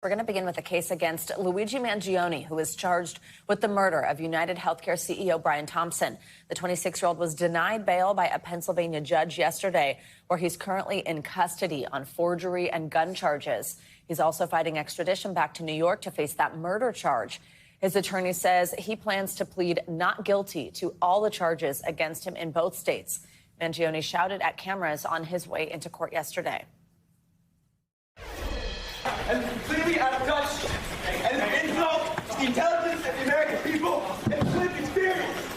We're going to begin with a case against Luigi Mangione, who is charged with the murder of UnitedHealthcare CEO Brian Thompson. The 26-year-old was denied bail by a Pennsylvania judge yesterday, where he's currently in custody on forgery and gun charges. He's also fighting extradition back to New York to face that murder charge. His attorney says he plans to plead not guilty to all the charges against him in both states. Mangione shouted at cameras on his way into court yesterday. I'm completely out of touch and an insult to the intelligence of the American people and lived experience.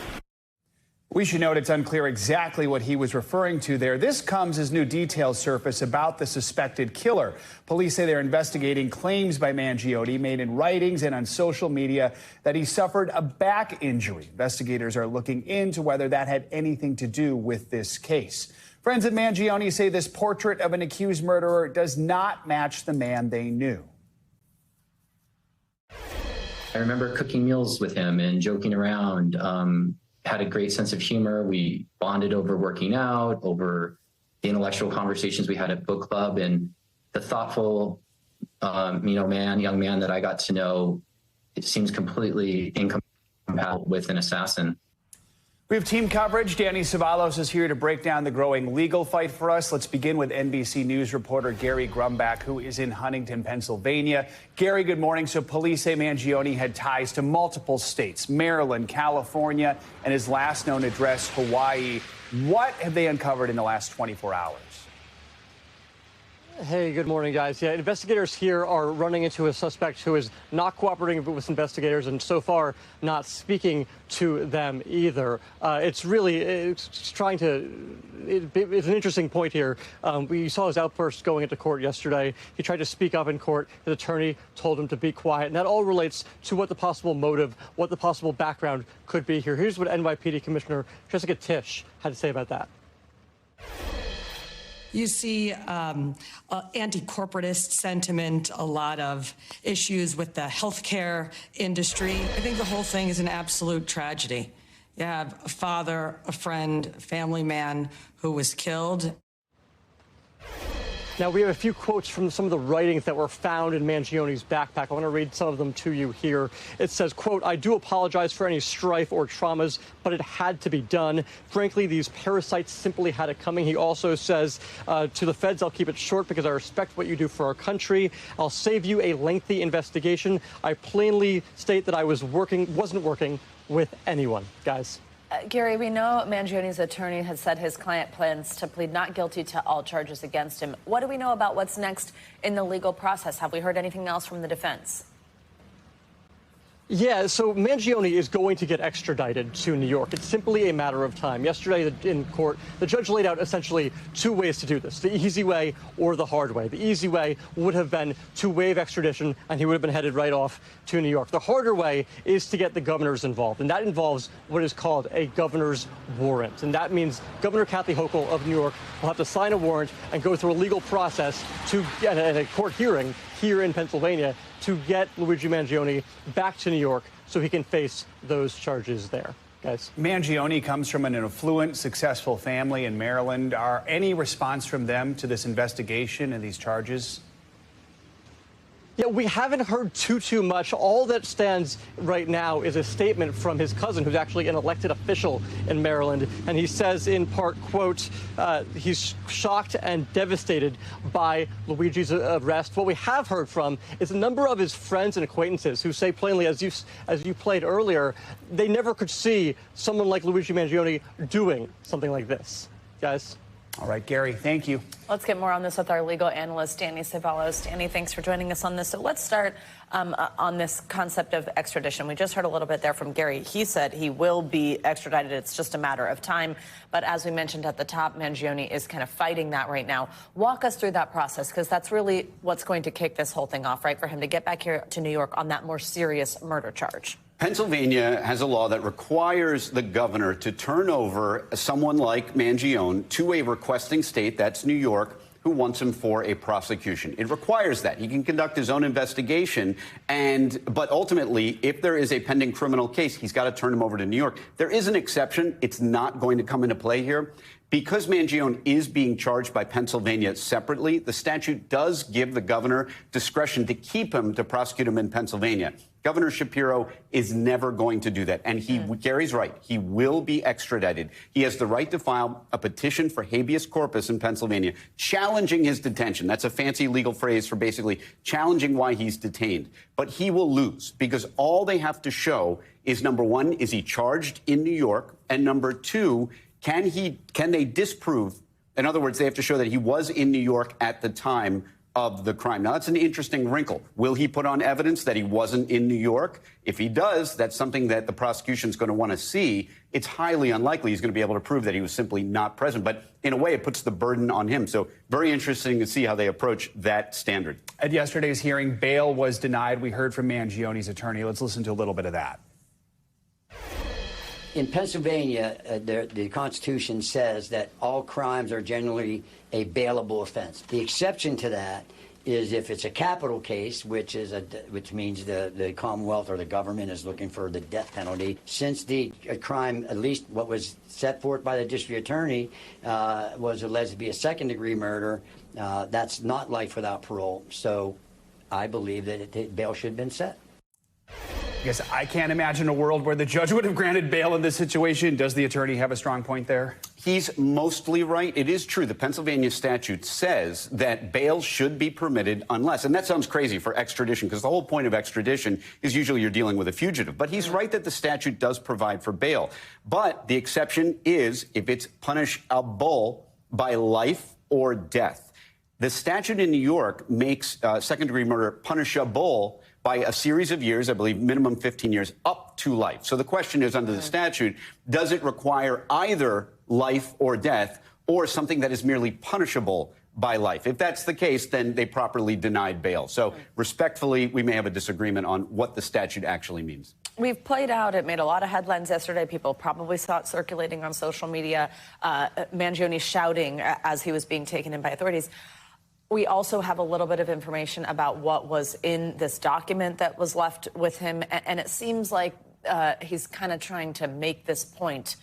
We should note it's unclear exactly what he was referring to there. This comes as new details surface about the suspected killer. Police say they're investigating claims by Mangione made in writings and on social media that he suffered a back injury. Investigators are looking into whether that had anything to do with this case. Friends of Mangione say this portrait of an accused murderer does not match the man they knew. I remember cooking meals with him and joking around. Had a great sense of humor. We bonded over working out, over the intellectual conversations we had at book club, and the thoughtful, young man that I got to know. It seems completely incompatible with an assassin. We have team coverage. Danny Ceballos is here to break down the growing legal fight for us. Let's begin with NBC News reporter Gary Grumbach, who is in Huntington, Pennsylvania. Gary, good morning. So police say Mangione had ties to multiple states, Maryland, California, and his last known address, Hawaii. What have they uncovered in the last 24 hours? Hey, good morning, guys. Yeah, investigators here are running into a suspect who is not cooperating with investigators and so far not speaking to them either. It's an interesting point here. We saw his outburst going into court yesterday. He tried to speak up in court. His attorney told him to be quiet. And that all relates to what the possible motive, what the possible background could be here. Here's what NYPD Commissioner Jessica Tisch had to say about that. You see anti-corporatist sentiment, a lot of issues with the healthcare industry. I think the whole thing is an absolute tragedy. You have a father, a friend, a family man who was killed. Now, we have a few quotes from some of the writings that were found in Mangione's backpack. I want to read some of them to you here. It says, quote, "I do apologize for any strife or traumas, but it had to be done. Frankly, these parasites simply had it coming." He also says, to the feds, "I'll keep it short because I respect what you do for our country. I'll save you a lengthy investigation. I plainly state that I wasn't working with anyone." Guys. Gary, we know Mangione's attorney has said his client plans to plead not guilty to all charges against him. What do we know about what's next in the legal process? Have we heard anything else from the defense? Yeah, so Mangione is going to get extradited to New York. It's simply a matter of time. Yesterday in court, the judge laid out essentially two ways to do this, the easy way or the hard way. The easy way would have been to waive extradition, and he would have been headed right off to New York. The harder way is to get the governors involved, and that involves what is called a governor's warrant. And that means Governor Kathy Hochul of New York will have to sign a warrant and go through a legal process to get a court hearing here in Pennsylvania to get Luigi Mangione back to New York so he can face those charges there. Guys. Mangione comes from an affluent, successful family in Maryland. Are any response from them to this investigation and these charges? Yeah, we haven't heard too much. All that stands right now is a statement from his cousin, who's actually an elected official in Maryland. And he says, in part, quote, he's shocked and devastated by Luigi's arrest. What we have heard from is a number of his friends and acquaintances who say plainly, as you played earlier, they never could see someone like Luigi Mangione doing something like this. Guys. All right, Gary, thank you. Let's get more on this with our legal analyst, Danny Ceballos. Danny, thanks for joining us on this. So let's start on this concept of extradition. We just heard a little bit there from Gary. He said he will be extradited. It's just a matter of time. But as we mentioned at the top, Mangione is kind of fighting that right now. Walk us through that process, because that's really what's going to kick this whole thing off, right, for him to get back here to New York on that more serious murder charge. Pennsylvania has a law that requires the governor to turn over someone like Mangione to a requesting state, that's New York, who wants him for a prosecution. It requires that. He can conduct his own investigation, but ultimately, if there is a pending criminal case, he's got to turn him over to New York. There is an exception. It's not going to come into play here. Because Mangione is being charged by Pennsylvania separately, the statute does give the governor discretion to keep him, to prosecute him in Pennsylvania. Governor Shapiro is never going to do that. And Gary's right. He will be extradited. He has the right to file a petition for habeas corpus in Pennsylvania, challenging his detention. That's a fancy legal phrase for basically challenging why he's detained. But he will lose because all they have to show is, number one, is he charged in New York? And number two, can they disprove? In other words, they have to show that he was in New York at the time of the crime. Now, that's an interesting wrinkle. Will he put on evidence that he wasn't in New York? If he does, that's something that the prosecution is going to want to see. It's highly unlikely he's going to be able to prove that he was simply not present. But in a way, it puts the burden on him. So very interesting to see how they approach that standard. At yesterday's hearing, bail was denied. We heard from Mangione's attorney. Let's listen to a little bit of that. In Pennsylvania, the Constitution says that all crimes are generally a bailable offense. The exception to that is if it's a capital case, which means the Commonwealth or the government is looking for the death penalty. Since the crime, at least what was set forth by the district attorney, was alleged to be a second-degree murder, that's not life without parole. So I believe that bail should have been set. I guess I can't imagine a world where the judge would have granted bail in this situation. Does the attorney have a strong point there? He's mostly right. It is true. The Pennsylvania statute says that bail should be permitted unless, and that sounds crazy for extradition, because the whole point of extradition is usually you're dealing with a fugitive. But he's right that the statute does provide for bail. But the exception is if it's punishable by life or death. The statute in New York makes second-degree murder punishable by a series of years, I believe minimum 15 years, up to life. So the question is, under the statute, does it require either life or death or something that is merely punishable by life? If that's the case, then they properly denied bail. So respectfully, we may have a disagreement on what the statute actually means. We've played out. It made a lot of headlines yesterday. People probably saw it circulating on social media. Mangione shouting as he was being taken in by authorities. We also have a little bit of information about what was in this document that was left with him. And it seems like he's kind of trying to make this point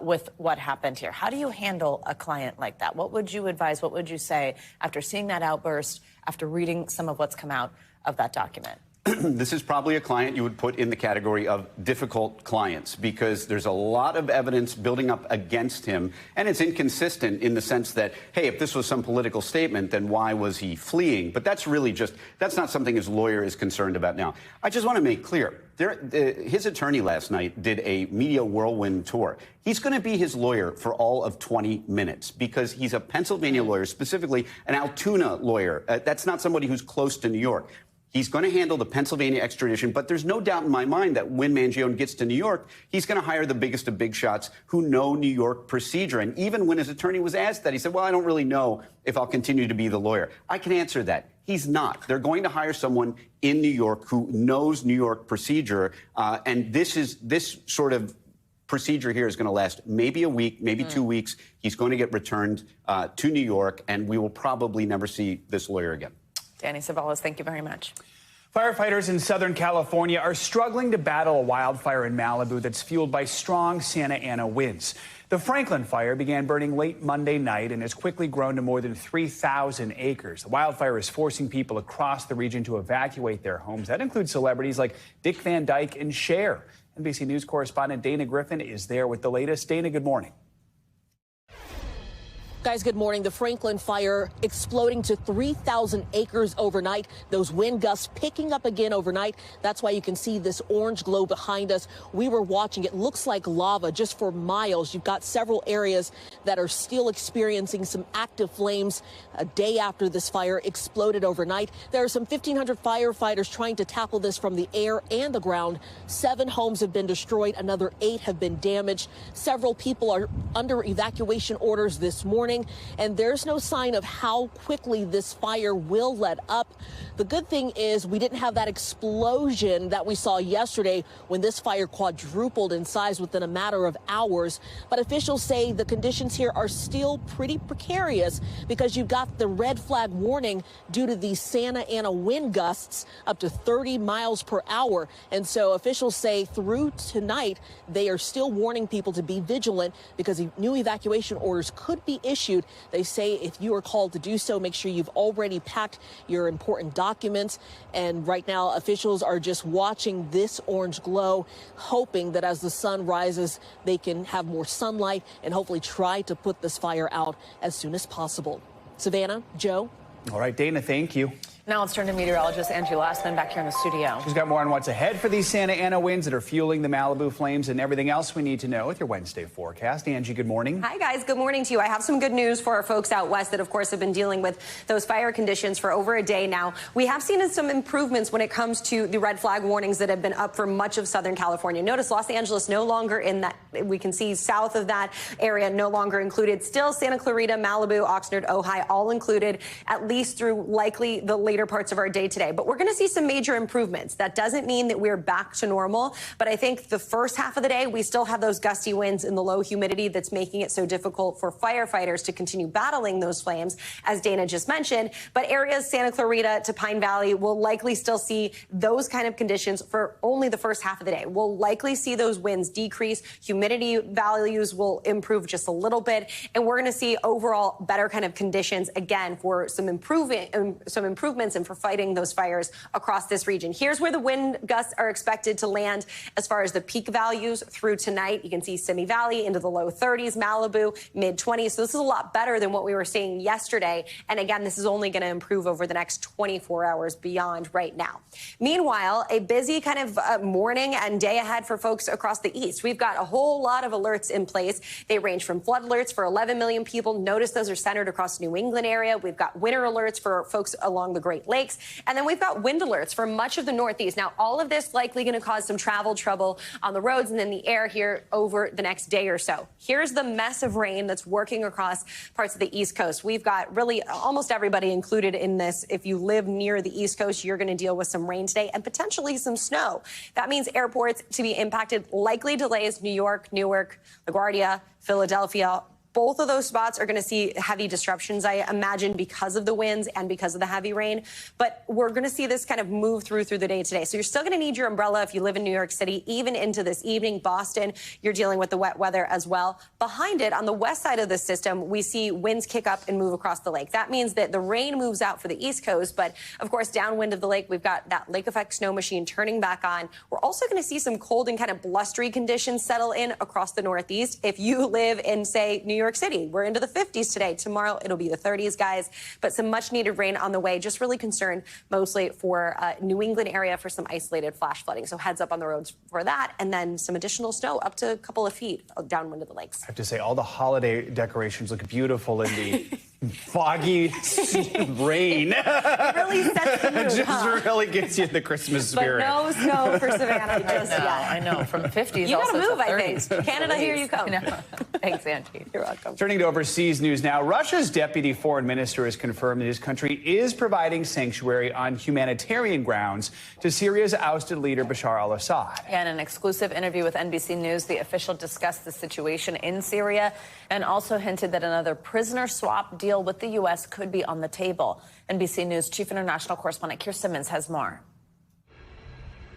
with what happened here. How do you handle a client like that? What would you advise? What would you say after seeing that outburst, after reading some of what's come out of that document? This is probably a client you would put in the category of difficult clients because there's a lot of evidence building up against him, and it's inconsistent in the sense that, hey, if this was some political statement, then why was he fleeing? But that's really that's not something his lawyer is concerned about now. I just want to make clear, his attorney last night did a media whirlwind tour. He's going to be his lawyer for all of 20 minutes because he's a Pennsylvania lawyer, specifically an Altoona lawyer. That's not somebody who's close to New York. He's going to handle the Pennsylvania extradition, but there's no doubt in my mind that when Mangione gets to New York, he's going to hire the biggest of big shots who know New York procedure. And even when his attorney was asked that, he said, well, I don't really know if I'll continue to be the lawyer. I can answer that. He's not. They're going to hire someone in New York who knows New York procedure. And this sort of procedure here is going to last maybe a week, maybe 2 weeks. He's going to get returned to New York, and we will probably never see this lawyer again. Danny Ceballos, thank you very much. Firefighters in Southern California are struggling to battle a wildfire in Malibu that's fueled by strong Santa Ana winds. The Franklin fire began burning late Monday night and has quickly grown to more than 3,000 acres. The wildfire is forcing people across the region to evacuate their homes. That includes celebrities like Dick Van Dyke and Cher. NBC News correspondent Dana Griffin is there with the latest. Dana, good morning. Guys, good morning. The Franklin fire exploding to 3,000 acres overnight. Those wind gusts picking up again overnight. That's why you can see this orange glow behind us. We were watching. It looks like lava just for miles. You've got several areas that are still experiencing some active flames a day after this fire exploded overnight. There are some 1,500 firefighters trying to tackle this from the air and the ground. 7 homes have been destroyed. Another 8 have been damaged. Several people are under evacuation orders this morning. warning, and there's no sign of how quickly this fire will let up. The good thing is we didn't have that explosion that we saw yesterday when this fire quadrupled in size within a matter of hours. But officials say the conditions here are still pretty precarious because you've got the red flag warning due to these Santa Ana wind gusts up to 30 miles per hour. And so officials say through tonight, they are still warning people to be vigilant because new evacuation orders could be issued. They say if you are called to do so, make sure you've already packed your important documents. And right now, officials are just watching this orange glow, hoping that as the sun rises, they can have more sunlight and hopefully try to put this fire out as soon as possible. Savannah, Joe. All right, Dana, thank you. Now let's turn to meteorologist Angie Lastman back here in the studio. She's got more on what's ahead for these Santa Ana winds that are fueling the Malibu flames and everything else we need to know with your Wednesday forecast. Angie, good morning. Hi, guys. Good morning to you. I have some good news for our folks out west that, of course, have been dealing with those fire conditions for over a day now. We have seen some improvements when it comes to the red flag warnings that have been up for much of Southern California. Notice Los Angeles no longer in that. We can see south of that area no longer included. Still Santa Clarita, Malibu, Oxnard, Ojai, all included, at least through likely the later parts of our day today. But we're going to see some major improvements. That doesn't mean that we're back to normal. But I think the first half of the day, we still have those gusty winds and the low humidity that's making it so difficult for firefighters to continue battling those flames, as Dana just mentioned. But areas Santa Clarita to Pine Valley will likely still see those kind of conditions for only the first half of the day. We'll likely see those winds decrease. Humidity values will improve just a little bit. And we're going to see overall better kind of conditions again for some improvements and for fighting those fires across this region. Here's where the wind gusts are expected to land as far as the peak values through tonight. You can see Simi Valley into the low 30s, Malibu mid-20s. So this is a lot better than what we were seeing yesterday. And again, this is only going to improve over the next 24 hours beyond right now. Meanwhile, a busy kind of morning and day ahead for folks across the east. We've got a whole lot of alerts in place. They range from flood alerts for 11 million people. Notice those are centered across the New England area. We've got winter alerts for folks along the Great Lakes. And then we've got wind alerts for much of the Northeast. Now, all of this likely going to cause some travel trouble on the roads and in the air here over the next day or so. Here's the mess of rain that's working across parts of the East Coast. We've got really almost everybody included in this. If you live near the East Coast, you're going to deal with some rain today and potentially some snow. That means airports to be impacted, likely delays, New York, Newark, LaGuardia, Philadelphia. Both of those spots are going to see heavy disruptions, I imagine, because of the winds and because of the heavy rain. But we're going to see this kind of move through the day today. So you're still going to need your umbrella if you live in New York City, even into this evening. Boston, you're dealing with the wet weather as well. Behind it, on the west side of the system, we see winds kick up and move across the lake. That means that the rain moves out for the East Coast. But, of course, downwind of the lake, we've got that lake effect snow machine turning back on. We're also going to see some cold and kind of blustery conditions settle in across the Northeast. If you live in, say, New York City, we're into the 50s today. Tomorrow, it'll be the 30s, guys. But some much-needed rain on the way. Just really concerned mostly for New England area for some isolated flash flooding. So heads up on the roads for that. And then some additional snow up to a couple of feet downwind of the lakes. I have to say, all the holiday decorations look beautiful in the foggy rain. It really sets the mood, It just really gets you in the Christmas spirit. But no snow for Savannah just yet. I know. From 50s You also gotta move, to 30s. I think. Canada, here you come. Thanks, Angie. You're welcome. Turning to overseas news now, Russia's deputy foreign minister has confirmed that his country is providing sanctuary on humanitarian grounds to Syria's ousted leader Bashar Al-Assad. In an exclusive interview with NBC News, the official discussed the situation in Syria and also hinted that another prisoner swap deal with the U.S. could be on the table. NBC News chief international correspondent Keir Simmons has more.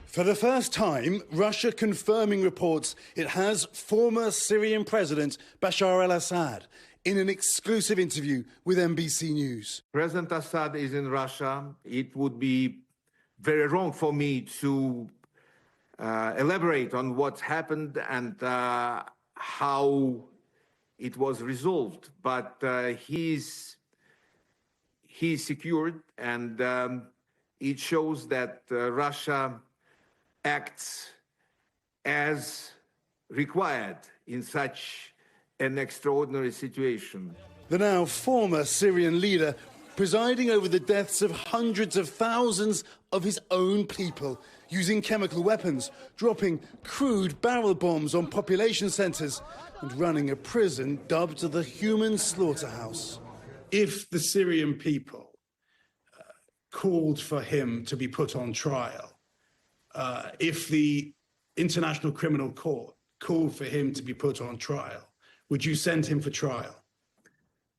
For the first time, Russia confirming reports it has former Syrian President Bashar Al-Assad in an exclusive interview with NBC News. President Assad is in Russia. It would be very wrong for me to elaborate on what happened and how it was resolved. But he's secured, and it shows that Russia acts as required in such an extraordinary situation. The now former Syrian leader presiding over the deaths of hundreds of thousands of his own people, using chemical weapons, dropping crude barrel bombs on population centres, and running a prison dubbed the human slaughterhouse. If the Syrian people called for him to be put on trial, if the International Criminal Court called for him to be put on trial, would you send him for trial?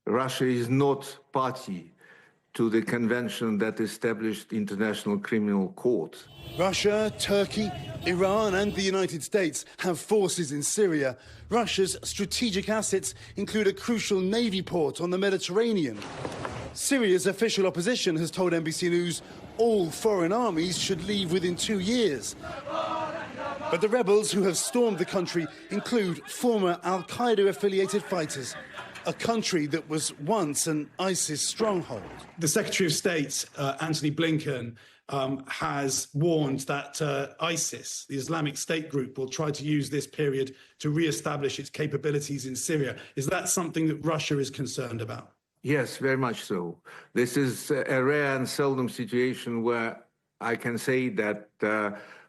Russia is not party to the convention that established International Criminal Court. Russia, Turkey, Iran and the United States have forces in Syria. Russia's strategic assets include a crucial navy port on the Mediterranean. Syria's official opposition has told NBC News all foreign armies should leave within 2 years. But the rebels who have stormed the country include former al-Qaeda-affiliated fighters, a country that was once an ISIS stronghold. The Secretary of State, Antony Blinken, has warned that ISIS, the Islamic State group, will try to use this period to re-establish its capabilities in Syria. Is that something that Russia is concerned about? Yes, very much so. This is a rare and seldom situation where I can say that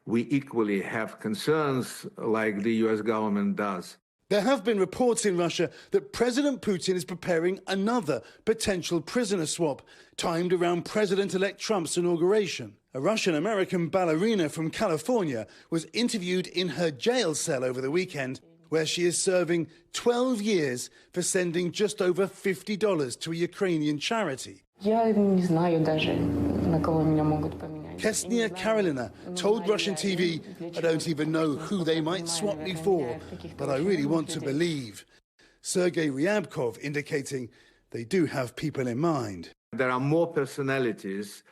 we equally have concerns like the US government does. There have been reports in Russia that President Putin is preparing another potential prisoner swap, timed around President-elect Trump's inauguration. A Russian-American ballerina from California was interviewed in her jail cell over the weekend, where she is serving 12 years for sending just over $50 to a Ukrainian charity. Kesnia Karolina told Russian TV, "I don't even know who they might swap me for, but I really want to believe." Sergei Ryabkov indicating they do have people in mind. There are more personalities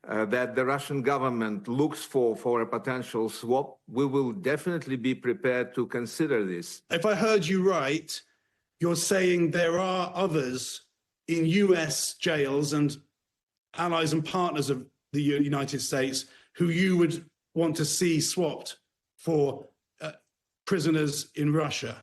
that the Russian government looks for a potential swap. We will definitely be prepared to consider this. If I heard you right, you're saying there are others in US jails and allies and partners of the United States who you would want to see swapped for prisoners in Russia?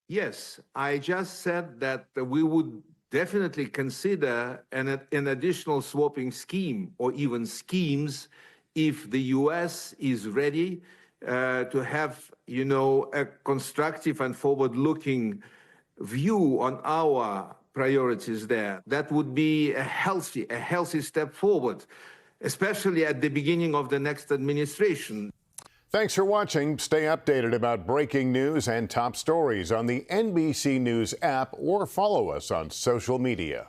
Yes, I just said that we would definitely consider an additional swapping scheme or even schemes if the US is ready to have, a constructive and forward-looking view on our priorities there. That would be a healthy step forward, especially at the beginning of the next administration. Thanks for watching. Stay updated about breaking news and top stories on the NBC News app or follow us on social media.